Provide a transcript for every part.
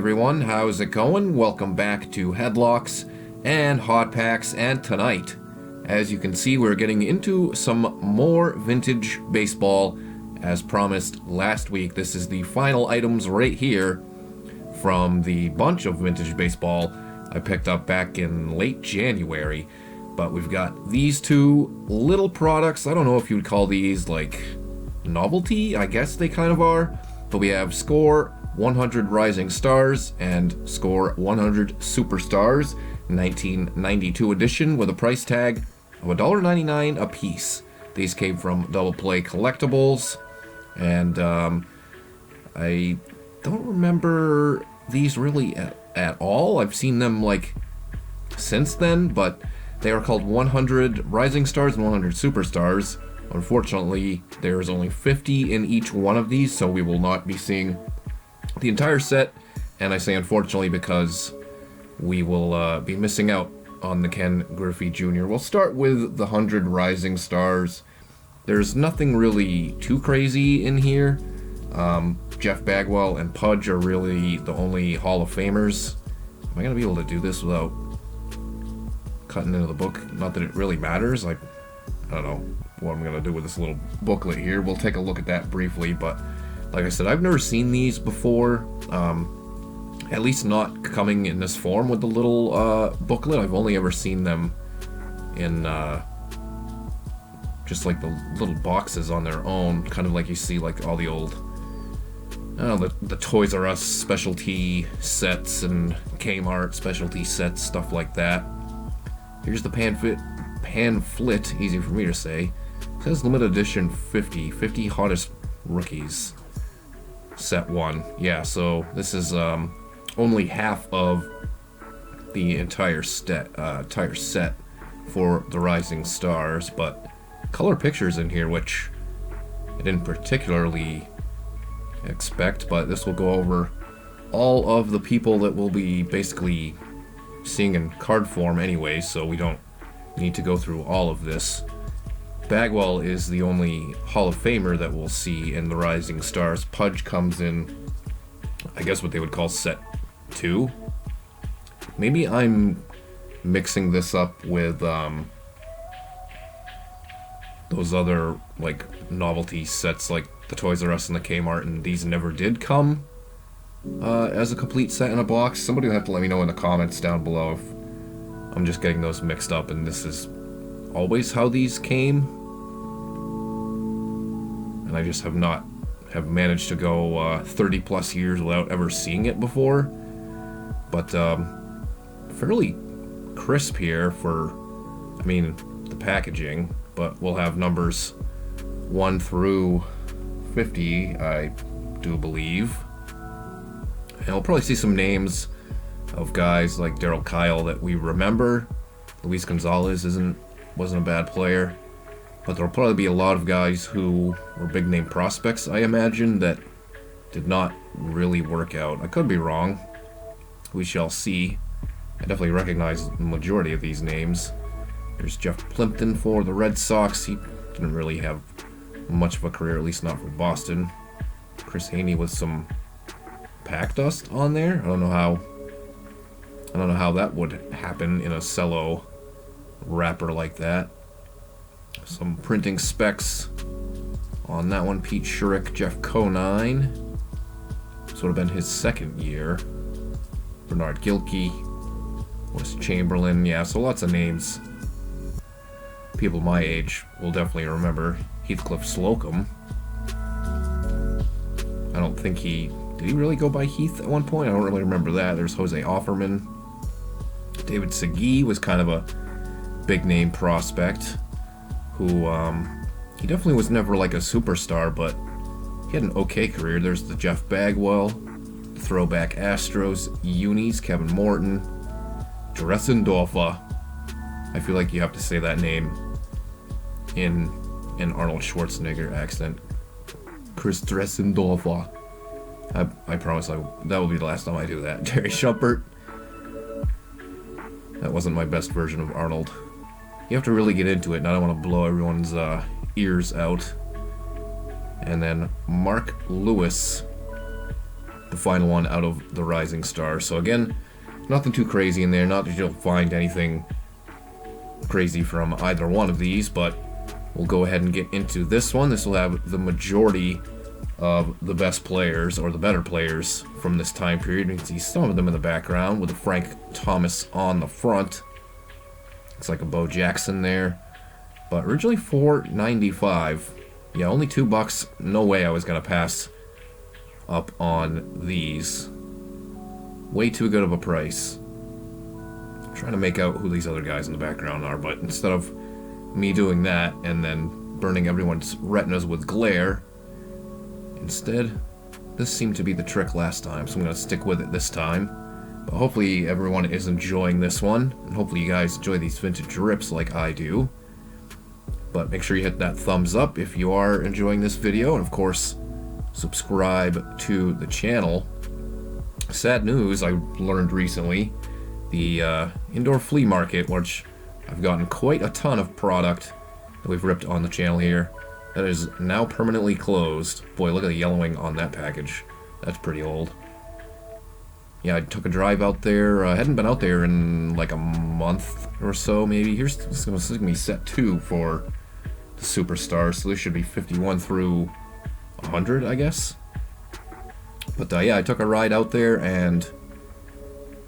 everyone, how's it going? Welcome back to Headlocks and Hot Packs, and tonight, as you can see, we're getting into some more vintage baseball. As promised last week, this is the final items right here from the bunch of vintage baseball I picked up back in late January. But we've got these two little products. I don't know if you would call these like novelty, I guess they kind of are. But we have Score 100 Rising Stars and Score 100 Superstars 1992 edition with a price tag of $1.99 a piece. These came from Double Play Collectibles, and I don't remember these really at all. I've seen them like since then, but they are called 100 Rising Stars and 100 Superstars. Unfortunately, there's only 50 in each one of these, so we will not be seeing the entire set, and I say unfortunately because we will be missing out on the Ken Griffey Jr. We'll start with the 100 Rising Stars. There's nothing really too crazy in here. Jeff Bagwell and Pudge are really the only Hall of Famers. Am I going to be able to do this without cutting into the book? Not that it really matters. I don't know what I'm going to do with this little booklet here. We'll take a look at that briefly, but like I said, I've never seen these before, at least not coming in this form with the little booklet. I've only ever seen them in just like the little boxes on their own, kind of like you see like all the old, I don't know, the Toys R Us specialty sets and Kmart specialty sets, stuff like that. Here's the pamphlet, easy for me to say. It says limited edition 50 hottest rookies. Set 1. Yeah, so this is only half of the entire set for the Rising Stars, but color pictures in here, which I didn't particularly expect, but this will go over all of the people that we'll be basically seeing in card form anyway, so we don't need to go through all of this. Bagwell is the only Hall of Famer that we'll see in the Rising Stars. Pudge comes in, I guess what they would call set 2. Maybe I'm mixing this up with those other like novelty sets like the Toys R Us and the Kmart, and these never did come as a complete set in a box. Somebody will have to let me know in the comments down below if I'm just getting those mixed up and this is always how these came, and I just have managed to go 30 plus years without ever seeing it before. But fairly crisp here for, I mean, the packaging, but we'll have numbers 1 through 50, I do believe, and we'll probably see some names of guys like Darryl Kyle that we remember. Luis Gonzalez wasn't a bad player, but there'll probably be a lot of guys who were big name prospects, I imagine, that did not really work out. I could be wrong. We shall see. I definitely recognize the majority of these names. There's Jeff Plimpton for the Red Sox. He didn't really have much of a career, at least not for Boston. Chris Haney with some pack dust on there. I don't know how that would happen in a cello wrapper like that. Some printing specs on that one. Pete Schurik, Jeff Conine. This would have been his second year. Bernard Gilkey, Wes Chamberlain. Yeah, so lots of names people my age will definitely remember. Heathcliff Slocum. I don't think did he really go by Heath at one point? I don't really remember that. There's Jose Offerman. David Segui was kind of a big name prospect who he definitely was never like a superstar, but he had an okay career. There's the Jeff Bagwell, the throwback Astros unis, Kevin Morton, Dressendorfer. I feel like you have to say that name in an Arnold Schwarzenegger accent. Chris Dressendorfer. I promise that will be the last time I do that. Terry Shumpert. That wasn't my best version of Arnold. You have to really get into it, and I don't want to blow everyone's ears out. And then Mark Lewis the final one out of the Rising Star. So again, nothing too crazy in there. Not that you'll find anything crazy from either one of these, but we'll go ahead and get into this one. This will have the majority of the best players, or the better players, from this time period. You can see some of them in the background with the Frank Thomas on the front. Looks like a Bo Jackson there. But originally $4.95. Yeah, only $2. No way I was going to pass up on these. Way too good of a price. I'm trying to make out who these other guys in the background are, but instead of me doing that and then burning everyone's retinas with glare, instead, this seemed to be the trick last time, so I'm going to stick with it this time. But hopefully everyone is enjoying this one, and hopefully you guys enjoy these vintage rips like I do. But make sure you hit that thumbs up if you are enjoying this video, and of course, subscribe to the channel. Sad news, I learned recently, the indoor flea market, which I've gotten quite a ton of product that we've ripped on the channel here, that is now permanently closed. Boy, look at the yellowing on that package. That's pretty old. Yeah, I took a drive out there. I hadn't been out there in like a month or so, maybe. This is going to be set 2 for the Superstars, so this should be 51 through 100, I guess. But yeah, I took a ride out there, and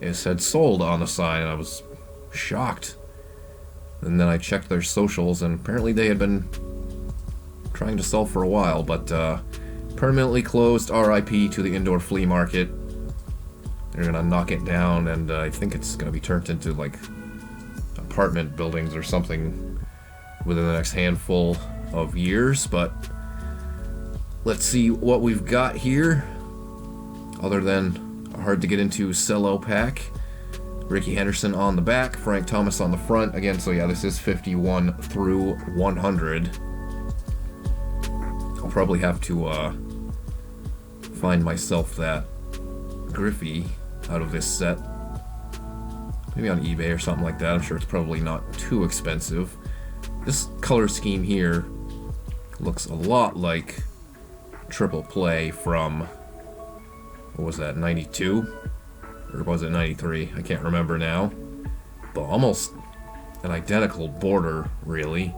it said sold on the sign, and I was shocked. And then I checked their socials, and apparently they had been trying to sell for a while, but permanently closed. RIP to the indoor flea market. They're gonna knock it down, and I think it's gonna be turned into like apartment buildings or something within the next handful of years. But let's see what we've got here, other than a hard to get into cello pack. Ricky Henderson on the back, Frank Thomas on the front. Again, so yeah, this is 51 through 100. I'll probably have to find myself that Griffey out of this set. Maybe on eBay or something like that. I'm sure it's probably not too expensive. This color scheme here looks a lot like Triple Play from, what was that, 92? Or was it 93? I can't remember now. But almost an identical border, really.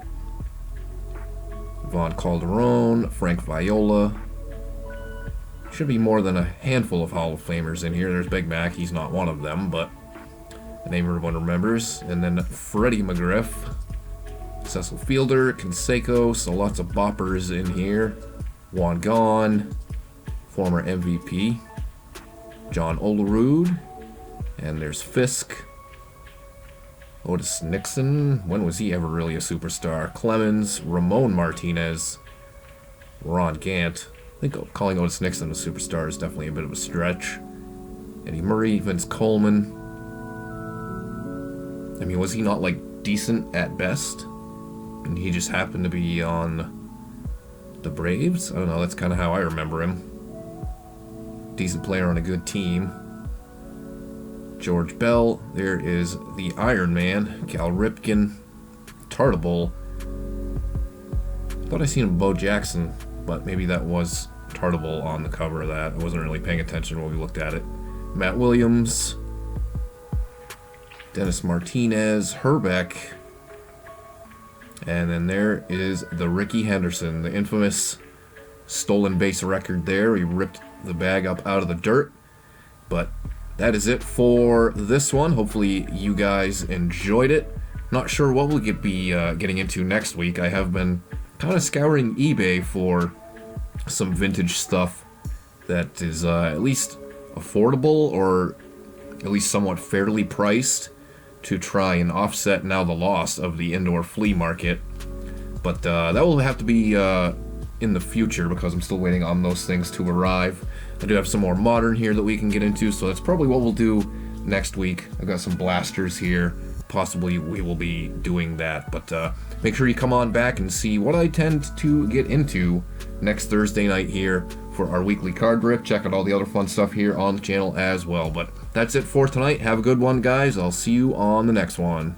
Von Calderon, Frank Viola. Should be more than a handful of Hall of Famers in here. There's Big Mac, he's not one of them, but the name everyone remembers. And then Freddie McGriff, Cecil Fielder, Canseco, so lots of boppers in here. Juan Gone, former MVP. John Olerud, and there's Fisk. Otis Nixon, when was he ever really a superstar? Clemens, Ramon Martinez, Ron Gant. I think calling Otis Nixon a superstar is definitely a bit of a stretch. Eddie Murray, Vince Coleman. I mean, was he not like decent at best? And he just happened to be on the Braves? I don't know, that's kind of how I remember him. Decent player on a good team. George Bell. There is the Iron Man, Cal Ripken, Tartable. Thought I seen a Bo Jackson, but maybe that was Tartable on the cover of that. I wasn't really paying attention when we looked at it. Matt Williams, Dennis Martinez, Herbeck, and then there is the Ricky Henderson, the infamous stolen base record there. He ripped the bag up out of the dirt. But that is it for this one. Hopefully you guys enjoyed it. Not sure what we'll be getting into next week. I have been kind of scouring eBay for some vintage stuff that is at least affordable, or at least somewhat fairly priced, to try and offset now the loss of the indoor flea market. But that will have to be in the future, because I'm still waiting on those things to arrive. I do have some more modern here that we can get into, so that's probably what we'll do next week. I've got some blasters here. Possibly we will be doing that, but make sure you come on back and see what I tend to get into next Thursday night here for our weekly card rip. Check out all the other fun stuff here on the channel as well. But that's it for tonight. Have a good one, guys. I'll see you on the next one.